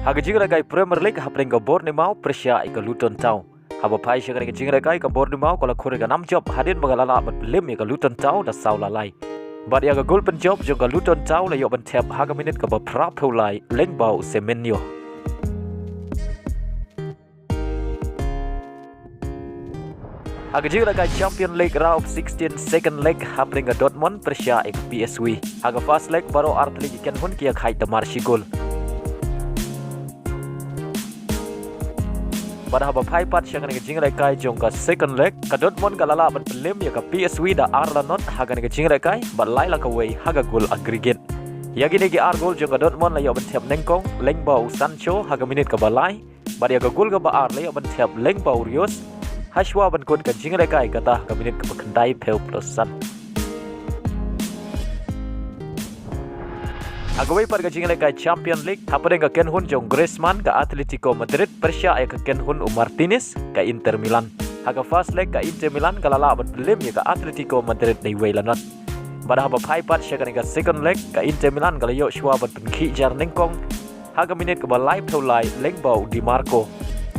Haga jingra kai Premier League hapring ka bor ni mau Persia ika Luton Town. Haba pai shagani ka jingra kai ka bor ni mau kala khore ka nam job hadin magalala bat Liem ika Luton Town da saulalai. Bad ya ka gol pen job jo ka Luton Town la yo ban tap haga minute ka ba prap hulai leng bau semenyo. Haga jingra kai Champion League round of 16 second leg hapring ka Dortmund Persia ika PSV. Haga first leg baro Artli ki Kynhun kia khai da marshi gol. Pada haba pai pat syang ni jing rekai jong ka second leg ka Dortmund ka lala ban Liem ya ka PSV da Arla not haga ni jing rekai ban lai la ka wei haga gol aggregate ya gini ki ar gol jong ka Dortmund la yo ban thep nengkong leng bau Sancho haga minute ka balai bad ya ka gol ka ba ar la yo ban thep leng bau Rios hashwa ban kod ka jing rekai ka ta ka minute ka khandai pheu plus san Agawai par ka jingle ka Champion League hapare ka Kynhun jong Griezmann ka Atletico Madrid Persia ay ka Kynhun Martinez ka Inter Milan haga first leg ka Inter Milan ka lala ban Liem ya ka Atletico Madrid nei weilanot bada haba pai pat sya ka second leg ka Inter Milan ka layo shwa ban penki jar nengkong haga minute ka balai phaulai lengbau Di Marco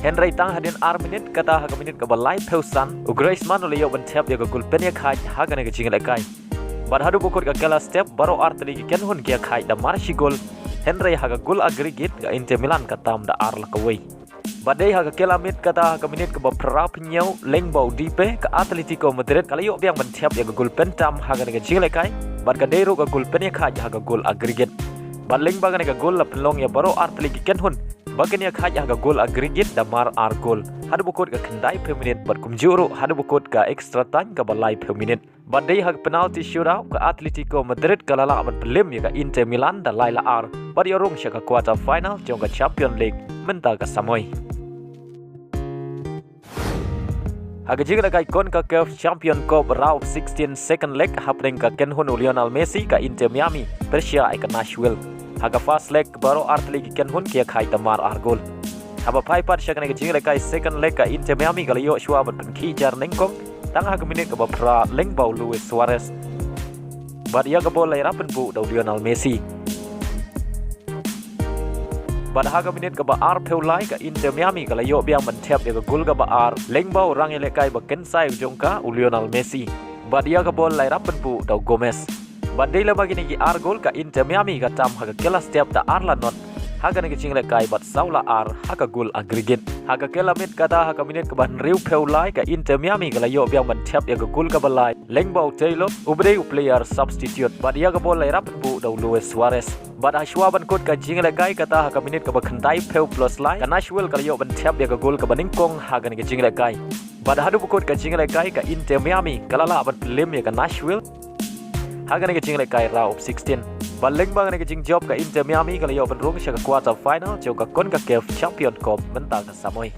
Henry tang hadin ar minute kata haga minute ka balai phausan Griezmann layo ban thep ya ka gol pen ya khai haga ne ka jingle kai Bad hadu bukut ka kala step baro Artli ki Kynhun kia khai da marshi gol Henry haga gol aggregate ka Inter Milan ka tam da ar la ka wei badai haga kala mit kata haga minute ka ba prap nyau leng bau dipe ka Atletico Madrid kala yo biang ban thiap ya ka gol pen tam haga ne ka jingle kai bad ka dero ka gol pen ya khai haga gol aggregate bad leng ba ka gol la pelong ya baro Artli ki Kynhun bagan ya khai haga gol aggregate da mar ar gol hadu bukut ka khandai per minute bad kumjuro hadu bukut ka extra time ka balai per minute badai hak penalti shootout ka Atletico Madrid ka lala ban Liem ya ka Inter Milan da laila ar bad yorong sya ka quarter final jong ka Champion League menta ka samoy haga jigra kai kon ka Champion Cup round 16 second leg hapring ka Kynhun Lionel Messi ka Inter Miami Persia ay ka Nashville haga first leg baro Artli ki Kynhun kia khai tamar ar gol haba pai pat sya ka jigra kai second leg ka Inter Miami ka layo shwa ban penki jar nengkong tang haga minute ka ba pra leng bau Suarez bad ya ka bol lai rapen bu da Lionel Messi bad haga minute ka ba ar pheulai ka Inter Miami ka layo biang ban thep ya ka gol ka ba ar leng bau rang ele kai ba kensai jong ka Lionel Messi bad ya ka bol lai rapen bu da Gomez bad dei la magini ki ar gol ka Inter Miami ka tam haga kela step da Arla not haga ne jingle kai bat saula ar haga gol aggregate haga kela mit kata haga minute ka ban riu pheulai ka Inter Miami ka layo biang ban thep ya ka gol ka balai lengbau Taylor ubrei player substitute bad ya ka bol lai rap bu da Suarez bad ashwa ban kot ka jingle kai kata haga minute ka ba khandai pheu plus lai ka Nashville ka layo ban thep ya ka gol ka baningkong haga ne jingle kai bad hadu bukot ka jingle kai ka Inter Miami ka lala ban Liem ya ka Nashville haga ne jingle kai round 16 Baleng bang ne jing job ka Inter Miami kalau yo ban rung sya ka quarter final jo ka kon ka Champion Cup menta ka samoy